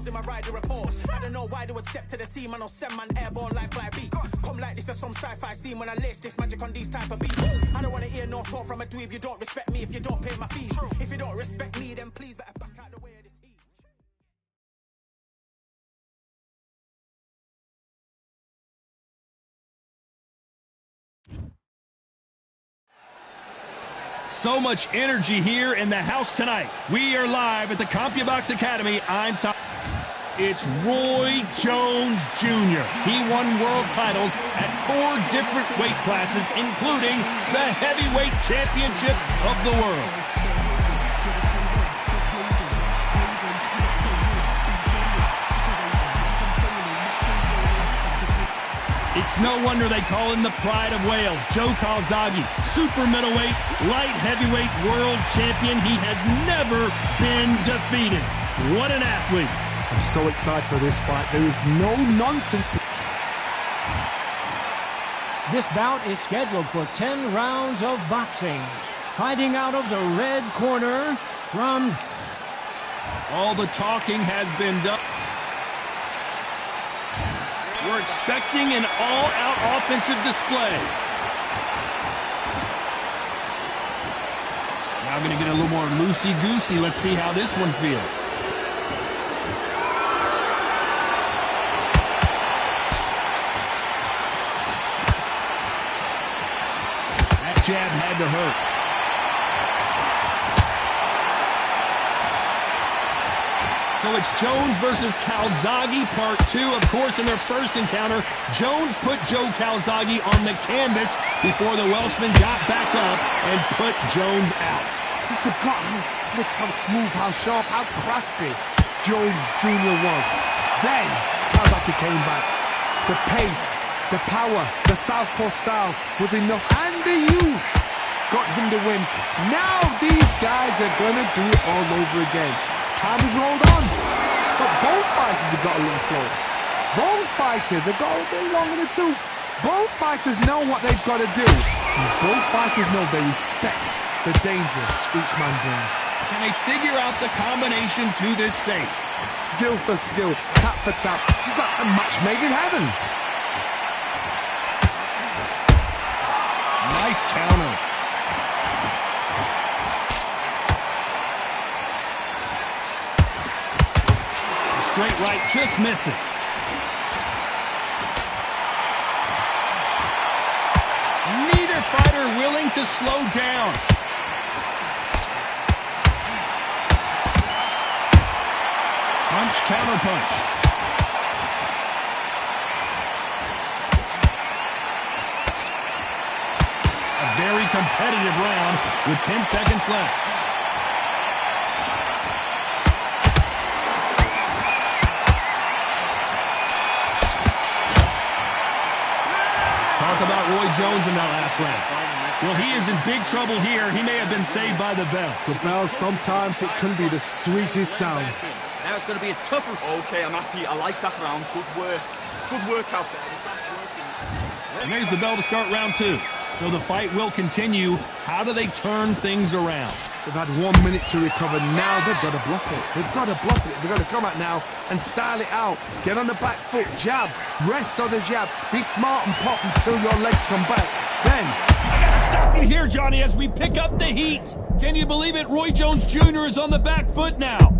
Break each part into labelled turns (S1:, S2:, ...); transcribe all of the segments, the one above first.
S1: in my rider report. I don't know why they would step to the team. I know send man airborne like fly beat. Come like this as some sci-fi scene when I lace this magic on these type of beats. I don't want to hear no talk from a dweeb. You don't respect me if you don't pay my fees. If you don't respect me, then please better back out the way of this heat.
S2: So much energy here in the house tonight. We are live at the CompuBox Academy. It's Roy Jones Jr. He won world titles at 4 different weight classes, including the heavyweight championship of the world. It's no wonder they call him the pride of Wales. Joe Calzaghe, super middleweight, light heavyweight world champion. He has never been defeated. What an athlete.
S3: I'm so excited for this fight. There is no nonsense.
S4: This bout is scheduled for 10 rounds of boxing. Fighting out of the red corner from...
S2: All the talking has been done. We're expecting an all-out offensive display. Now going to get a little more loosey-goosey. Let's see how this one feels. That jab had to hurt. So it's Jones versus Calzaghe, part 2. Of course, in their first encounter, Jones put Joe Calzaghe on the canvas before the Welshman got back up and put Jones out.
S3: You forgot how slick, how smooth, how sharp, how crafty Jones Jr. was. Then, Calzaghe came back. The pace, the power, the southpaw style was enough. And the youth got him to win. Now these guys are going to do it all over again. Time has rolled on, but both fighters have got a little slow. Both fighters have got a bit long in the tooth. Both fighters know what they've got to do. And both fighters know they respect the danger each man brings.
S2: Can they figure out the combination to this safe?
S3: Skill for skill, tap for tap. She's like a match made in heaven.
S2: Nice counter. Straight right just misses. Neither fighter willing to slow down. Punch, counter punch. A very competitive round with 10 seconds left. Talk about Roy Jones in that last round. Well, he is in big trouble here. He may have been saved by the bell.
S3: The bell, sometimes it can be the sweetest sound.
S5: Now it's going to be a tougher... Okay, I'm happy. I like that round. Good work. Good work out there.
S2: And there's the bell to start round 2. So the fight will continue. How do they turn things around?
S3: They've had 1 minute to recover. Now they've got to bluff it. They've got to bluff it. They've got to come out now and style it out. Get on the back foot, jab, rest on the jab. Be smart and pop until your legs come back. Then...
S2: I gotta stop you here, Johnny, as we pick up the heat. Can you believe it? Roy Jones Jr. is on the back foot now.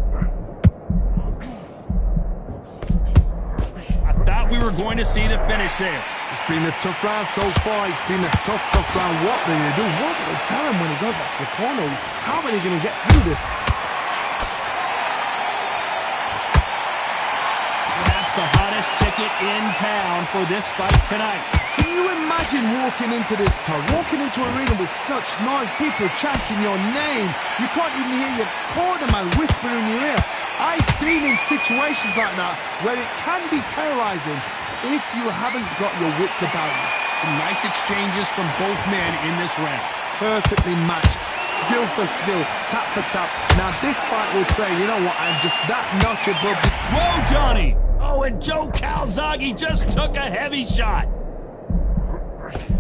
S2: I thought we were going to see the finish there.
S3: It's been a tough round so far. It's been a tough round. What are they going to do? What do they tell him when he goes back to the corner? How are they going to get through this?
S2: Perhaps the hottest ticket in town for this fight tonight.
S3: Can you imagine walking into this town, walking into an arena with such noise, people chanting your name? You can't even hear your corner man whisper in your ear. I've been in situations like that where it can be terrorizing if you haven't got your wits about you.
S2: Some nice exchanges from both men in this round.
S3: Perfectly matched, skill for skill, tap for tap. Now this fight will say, you know what, I'm just that notch above the...
S2: Whoa, Johnny! Oh, and Joe Calzaghe just took a heavy shot.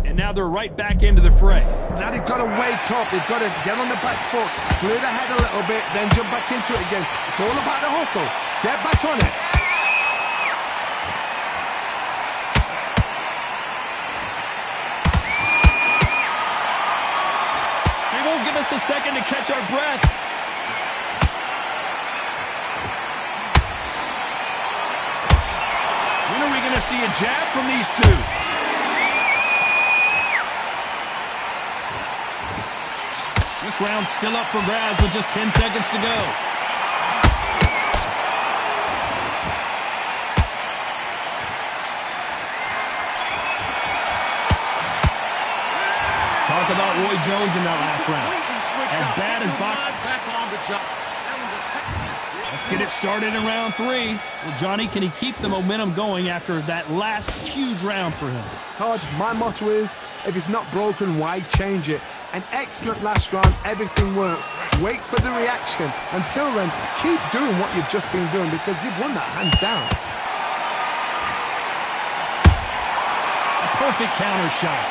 S2: And now they're right back into the fray.
S3: Now they've got to wake up. They've got to get on the back foot, clear the head a little bit, then jump back into it again. It's all about the hustle. Get back on it.
S2: They won't give us a second to catch our breath. When are we going to see a jab from these two? This round's still up for grabs with just 10 seconds to go. Talk about Roy Jones in that last round. As bad as Let's get it started in round 3. Well, Johnny, can he keep the momentum going after that last huge round for him?
S3: Todd, my motto is, if it's not broken, why change it? An excellent last round, everything works. Wait for the reaction. Until then, keep doing what you've just been doing because you've won that hands down.
S2: A perfect counter shot.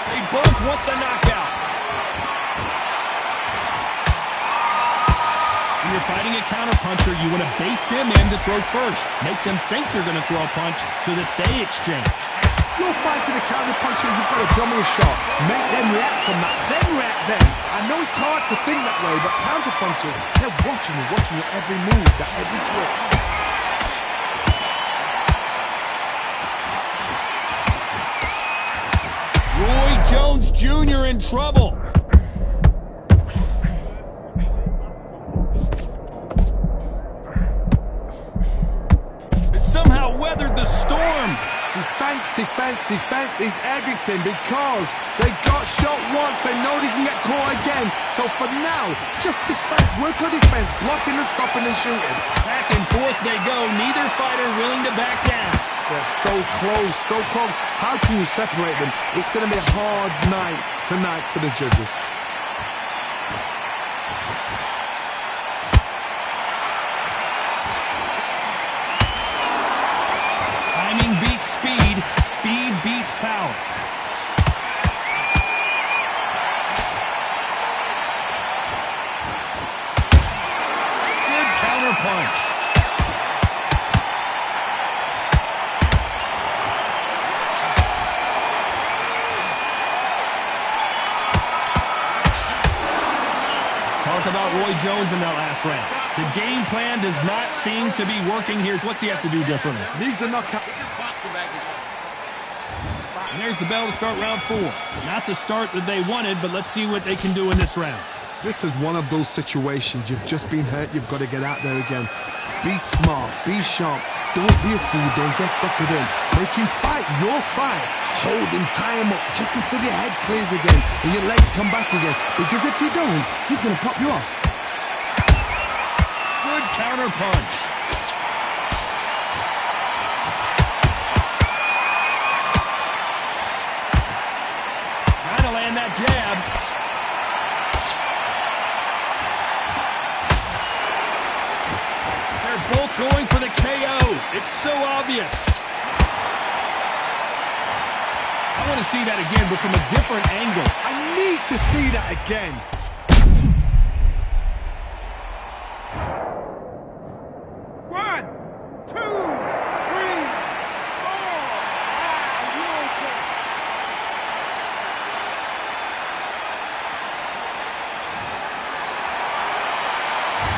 S2: They both want the knockout. When you're fighting a counterpuncher, you want to bait them in to throw first. Make them think you're going to throw a punch so that they exchange.
S3: You're fighting a counterpuncher, you've got to dummy a shot. Make them react from that, then react then. I know it's hard to think that way, but counterpunchers, they're watching you every move, that every twitch.
S2: Roy Jones Jr. in trouble. Somehow weathered the storm.
S3: Defense, defense, defense is everything because they got shot once, they know they can get caught again. So for now, just defense, work on defense, blocking and stopping and shooting.
S2: Back and forth they go, neither fighter willing to back down.
S3: They're so close, so close. How can you separate them? It's going to be a hard night tonight for the judges.
S2: Timing beats speed, speed beats power. Good counter punch. Let's talk about Roy Jones in that last round. The game plan does not seem to be working here. What's he have to do differently?
S3: Needs a knockout.
S2: And there's the bell to start round 4. Not the start that they wanted, but let's see what they can do in this round.
S3: This is one of those situations. You've just been hurt. You've got to get out there again. Be smart. Be sharp. Don't be a fool. Don't get suckered in. Make him fight your fight. Hold him, tie him up just until your head clears again and your legs come back again. Because if you don't, he's going to pop you off.
S2: Good counter punch. Trying to land that jab. They're both going for the KO. It's so obvious. I want to see that again, but from a different angle.
S3: I need to see that again.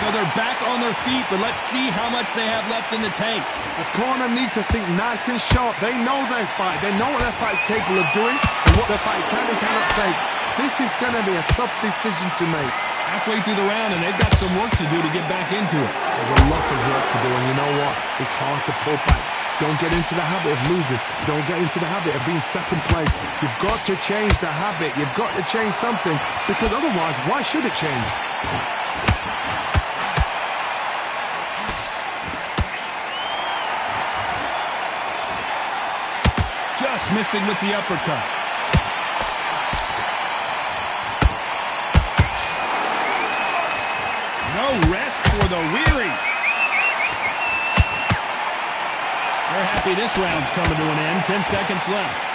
S2: So they're back on their feet, but let's see how much they have left in the tank.
S3: The corner needs to think nice and sharp. They know their fight. They know what their fight is capable of doing and what their fight can and cannot take. This is going to be a tough decision to make.
S2: Halfway through the round, and they've got some work to do to get back into it.
S3: There's a lot of work to do, and you know what? It's hard to pull back. Don't get into the habit of losing. Don't get into the habit of being second place. You've got to change the habit. You've got to change something, because otherwise, why should it change?
S2: Just missing with the uppercut. No rest for the weary. They're happy this round's coming to an end. 10 seconds left.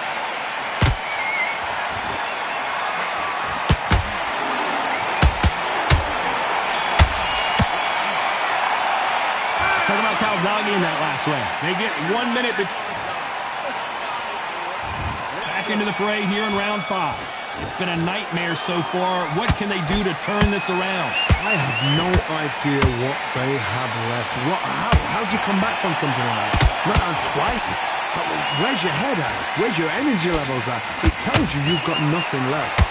S2: Calzaghe in that last round. They get 1 minute between. Back into the fray here in round 5. It's been a nightmare so far. What can they do to turn this around?
S3: I have no idea what they have left. How do you come back from something like that? Not on twice? Where's your head at? Where's your energy levels at? It tells you you've got nothing left.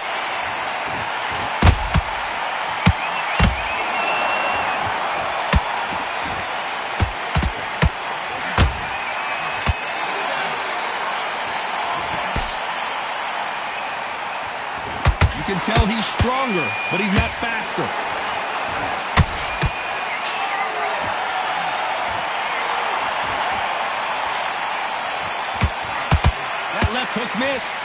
S2: You can tell he's stronger, but he's not faster. That left hook missed.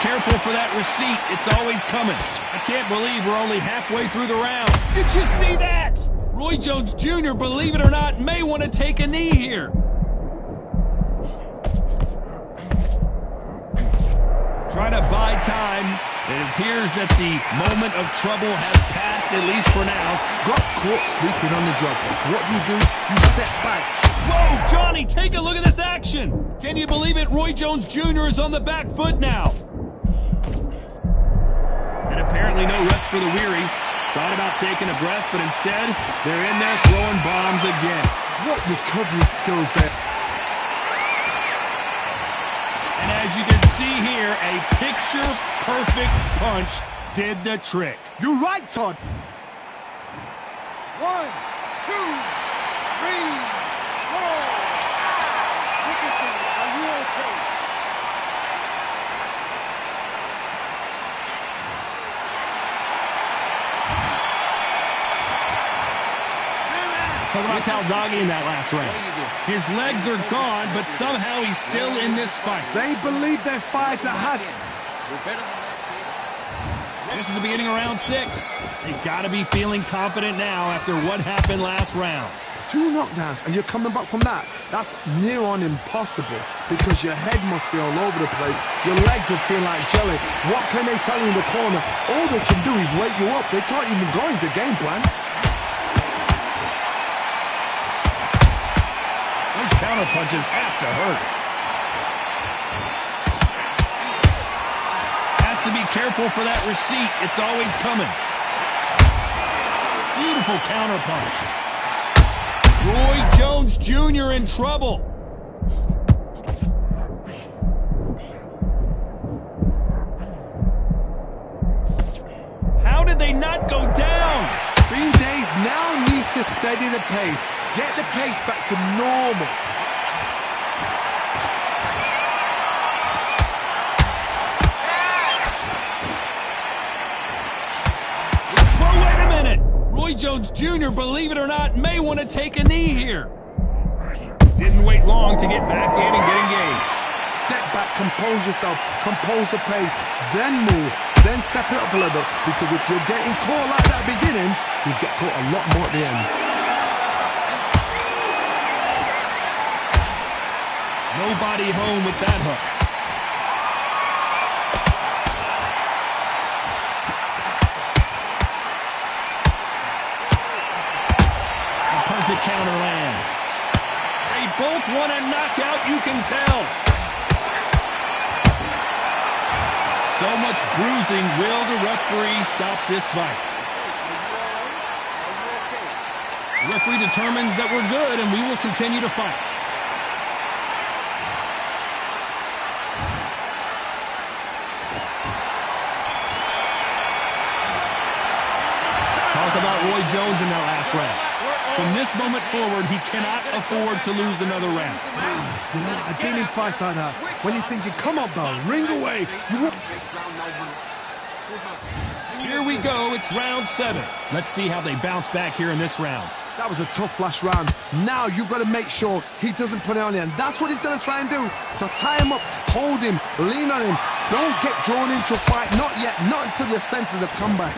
S2: Careful for that receipt. It's always coming. I can't believe we're only halfway through the round. Did you see that? Roy Jones Jr., believe it or not, may want to take a knee here. Trying to buy time. It appears that the moment of trouble has passed, at least for now.
S3: Got caught sleeping on the drop. What do? You step back.
S2: Whoa, Johnny, take a look at this action. Can you believe it? Roy Jones Jr. is on the back foot now. And apparently no rest for the weary. Thought about taking a breath, but instead, they're in there throwing bombs again.
S3: What recovery skills there.
S2: And as you can see here, a picture-perfect punch did the trick.
S3: You're right, Todd.
S6: 1, 2, 3, 4. Dickinson, are you okay?
S2: Talk about Calzaghe in that last round. His legs are gone, but somehow he's still in this fight.
S3: They believe their fighter had.
S2: This is the beginning of round 6. They got to be feeling confident now after what happened last round.
S3: 2 knockdowns, and you're coming back from that. That's near on impossible, because your head must be all over the place. Your legs will feel like jelly. What can they tell you in the corner? All they can do is wake you up. They can't even go into game plan.
S2: Those counter punches have to hurt. Has to be careful for that receipt. It's always coming. Beautiful counter punch. Roy Jones Jr. in trouble. How did they not go down?
S3: Green Days now needs to steady the pace. Get the pace back to normal.
S2: Whoa, wait a minute. Roy Jones Jr., believe it or not, may want to take a knee here. Didn't wait long to get back in and get engaged.
S3: Step back, compose yourself, compose the pace, then move, then step it up a little bit. Because if you're getting caught like that at the beginning, you get caught a lot more at the end.
S2: Nobody home with that hook. A perfect counter lands. They both want a knockout, you can tell. So much bruising. Will the referee stop this fight? The referee determines that we're good and we will continue to fight. Talk about Roy Jones in that last round. From this moment forward, he cannot afford to lose another round.
S3: You know, I've been in fights like that. When you're thinking, come on, bro, ring away.
S2: Here we go. It's round 7. Let's see how they bounce back here in this round.
S3: That was a tough last round. Now you've got to make sure he doesn't put it on you. And that's what he's going to try and do. So tie him up, hold him, lean on him. Don't get drawn into a fight. Not yet. Not until your senses have come back.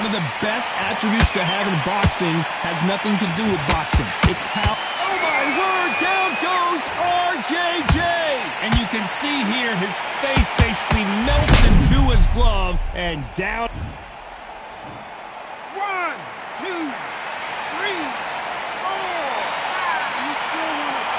S2: One of the best attributes to have in boxing has nothing to do with boxing. It's how... Oh, my word! Down goes RJJ! And you can see here his face basically melts into his glove and down...
S6: 1, 2, 3, 4, 5. You still want to...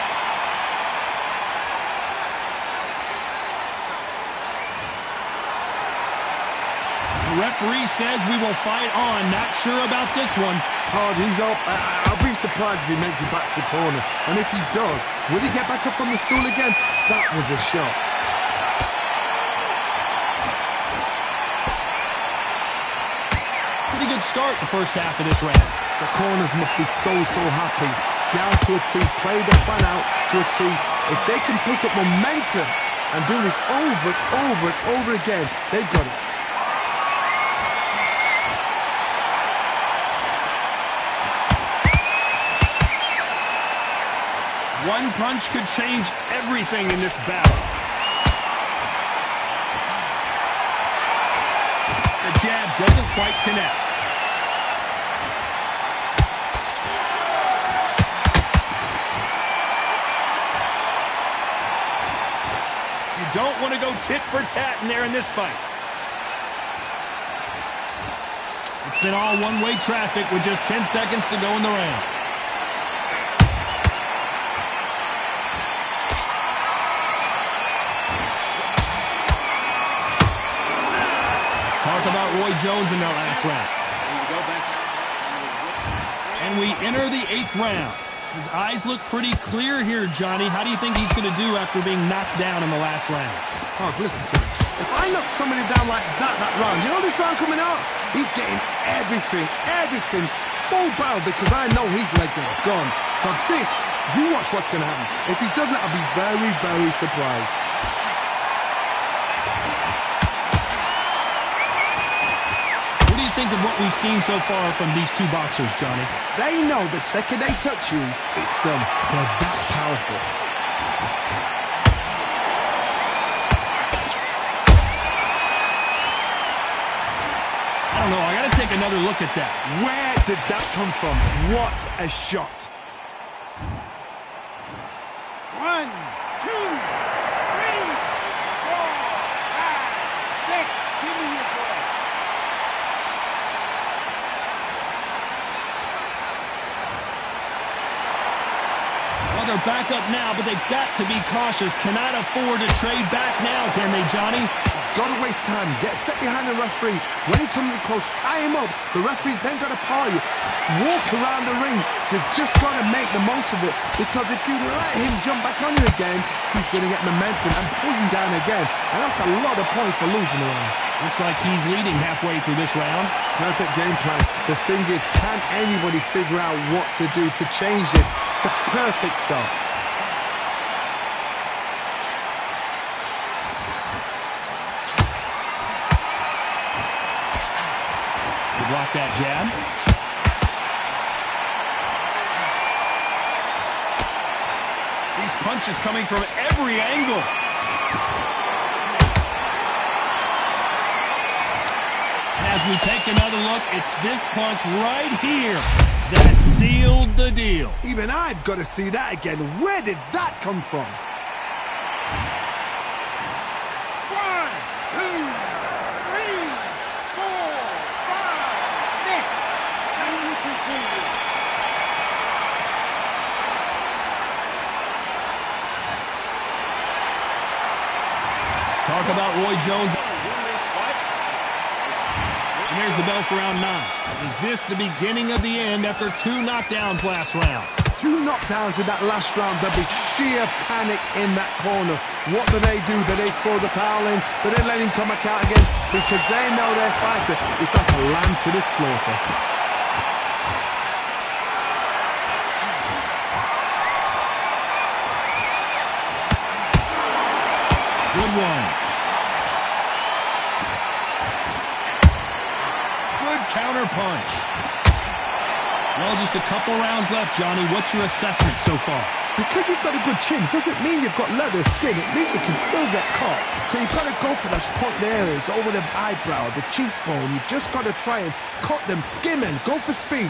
S2: The referee says we will fight on. Not sure about this one.
S3: Hard, he's up. I'll be surprised if he makes it back to the corner. And if he does, will he get back up from the stool again? That was a shot.
S2: Pretty good start the first half of this round.
S3: The corners must be so happy. Down to a T, play the plan out to a T. If they can pick up momentum and do this over and over and over again, they've got it.
S2: One punch could change everything in this battle. The jab doesn't quite connect. You don't want to go tit for tat in there in this fight. It's been all one-way traffic with just 10 seconds to go in the round. Talk about Roy Jones in that last round. And we enter the 8th round. His eyes look pretty clear here, Johnny. How do you think he's going to do after being knocked down in the last round?
S3: Oh, listen to me. If I knock somebody down like that round, you know this round coming out? He's getting everything, full barrel, because I know his legs are gone. So this, you watch what's going to happen. If he doesn't, I'll be very surprised.
S2: What do you think of what we've seen so far from these two boxers, Johnny?
S3: They know the second they touch you, it's done. They're that powerful.
S2: I don't know. I got to take another look at that.
S3: Where did that come from? What a shot.
S6: 1, 2, 3, 4, 5, 6. Give me your boy.
S2: Well, they're back up now, but they've got to be cautious. Cannot afford to trade back now, can they, Johnny?
S3: Got to waste time. Get a step behind the referee. When he comes in close, tie him up. The referee's then got to paw you. Walk around the ring. You've just got to make the most of it. Because if you let him jump back on you again, he's going to get momentum and pull you down again. And that's a lot of points to lose in the round.
S2: Looks like he's leading halfway through this round.
S3: Perfect game plan. The thing is, can anybody figure out what to do to change this? It's a perfect start.
S2: Block that jab. These punches coming from every angle. And as we take another look, it's this punch right here that sealed the deal.
S3: Even I've got to see that again. Where did that come from?
S6: 1, 2, 3, 4, 5, 6. Continue.
S2: Let's talk about Roy Jones. And there's the bell for round 9. Is this the beginning of the end after 2 knockdowns last round?
S3: 2 knockdowns in that last round. There'll be sheer panic in that corner. What do? Do they throw the towel in? Do they let him come back out again? Because they know their fighter is like a lamb to the slaughter.
S2: Good one. Good counter punch. Well, just a couple rounds left, Johnny. What's your assessment so far?
S3: Because you've got a good chin doesn't mean you've got leather skin. It means you can still get caught. So you've got to go for those point areas over the eyebrow, the cheekbone. You just got to try and cut them, skim and go for speed.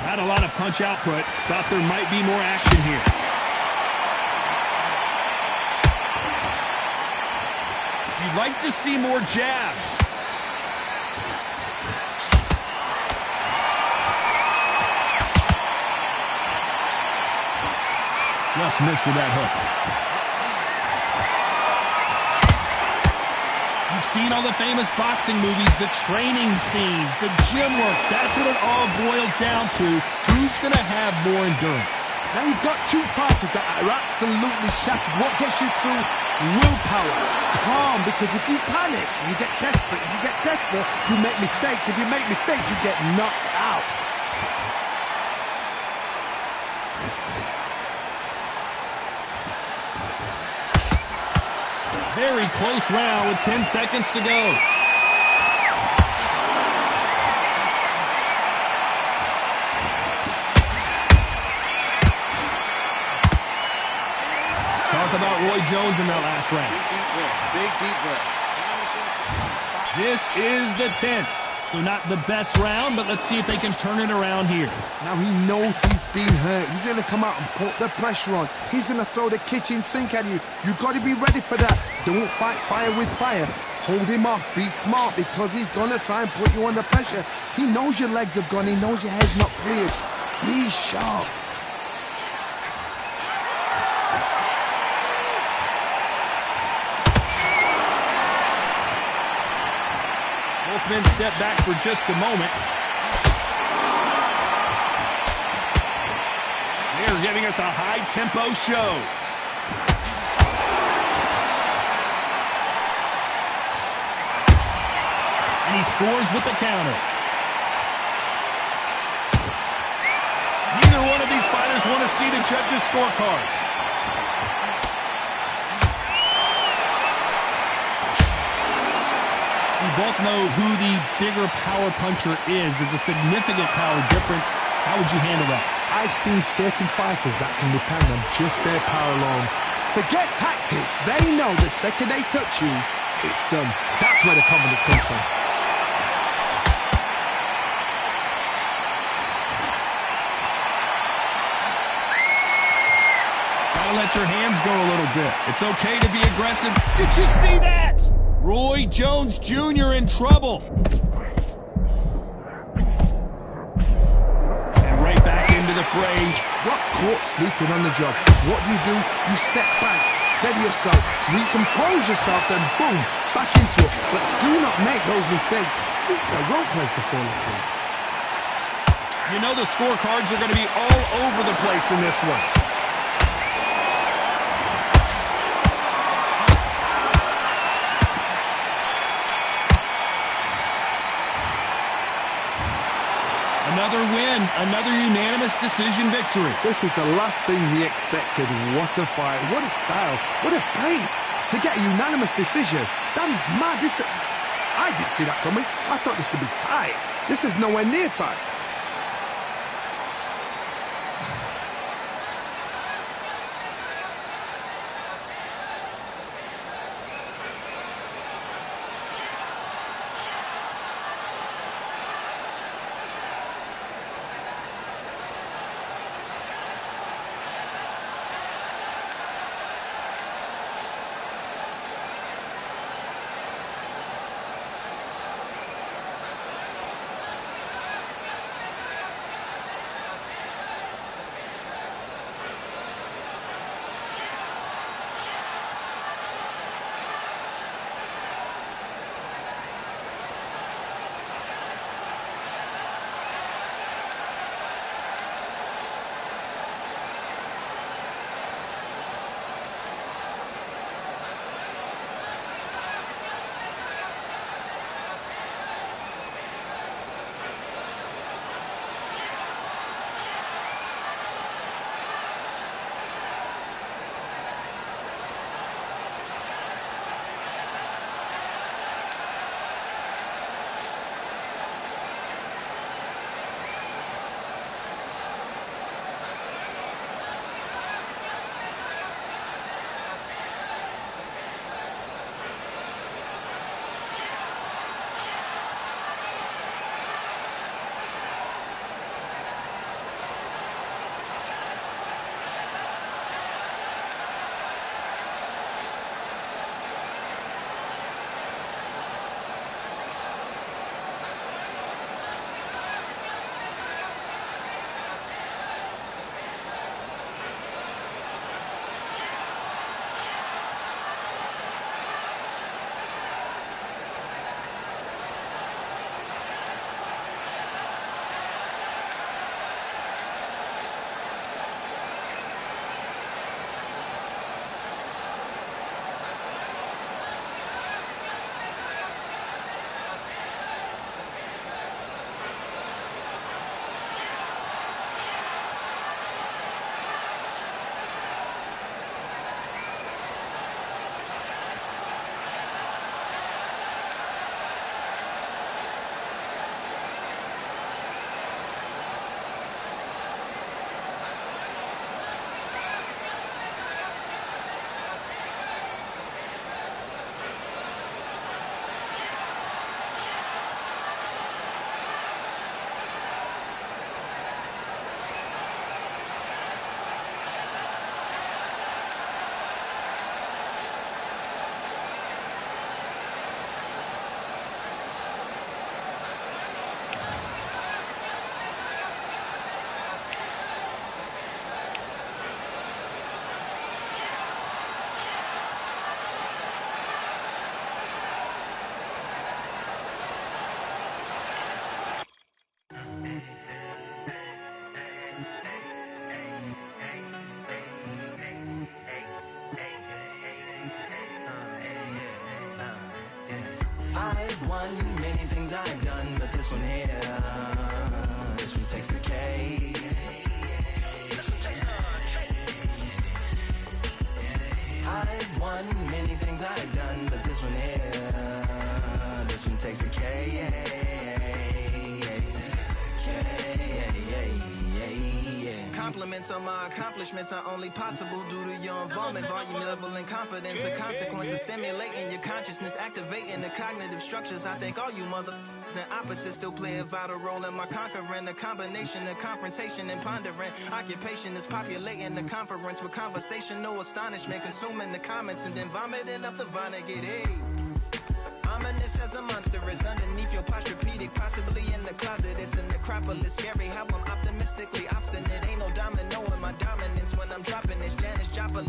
S2: Not a lot of punch output. Thought there might be more action here. You'd like to see more jabs. Just missed with that hook. You've seen all the famous boxing movies, the training scenes, the gym work. That's what it all boils down to. Who's going to have more endurance?
S3: Now you've got two fighters that are absolutely shattered. What gets you through? Willpower. Calm, because if you panic, you get desperate. If you get desperate, you make mistakes. If you make mistakes, you get knocked out.
S2: Very close round with 10 seconds to go. Let's talk about Roy Jones in that last round.
S6: Big deep breath.
S2: This is the 10th. So not the best round, but let's see if they can turn it around here.
S3: Now he knows he's been hurt. He's going to come out and put the pressure on. He's going to throw the kitchen sink at you. You've got to be ready for that. Don't fight fire with fire. Hold him off. Be smart, because he's going to try and put you under pressure. He knows your legs are gone. He knows your head's not cleared. Be sharp.
S2: Both men step back for just a moment. They're giving us a high-tempo show. And he scores with the counter. Neither one of these fighters want to see the judges' scorecards. We both know who the bigger power puncher is. There's a significant power difference. How would you handle that?
S3: I've seen certain fighters that can depend on just their power alone. Forget tactics. They know the second they touch you, it's done. That's where the confidence comes from.
S2: Gotta let your hands go a little bit. It's okay to be aggressive. Did you see that? Roy Jones Jr. in trouble. And right back into the fray.
S3: Got caught sleeping on the job. What do? You step back, steady yourself, recompose yourself, then boom, back into it. But do not make those mistakes. This is the wrong place to fall asleep.
S2: You know the scorecards are going to be all over the place in this one. Another win, another unanimous decision victory.
S3: This is the last thing we expected. What a fight, what a style, what a pace. To get a unanimous decision, that is mad. I didn't see that coming. I thought this would be tight. This is nowhere near tight.
S7: I've won many things I've done, but this one here, this one takes the K. I've won many things I've done, but this one here, this one takes the K. Compliments on my accomplishments are only possible due to your involvement, volume, level, and confidence. The consequences stimulating your consciousness, activating the cognitive structures. I think all you mother and opposites still play a vital role in my conquering. The combination of confrontation and pondering. Occupation is populating the conference with conversational astonishment, consuming the comments and then vomiting up the Vonnegut. Hey. Ominous as a monster is underneath your posturepedic, possibly in the closet. It's an necropolis, scary how I'm optimistically obstinate. Ain't no domino in my dominance when I'm dropping this Janis Joplin.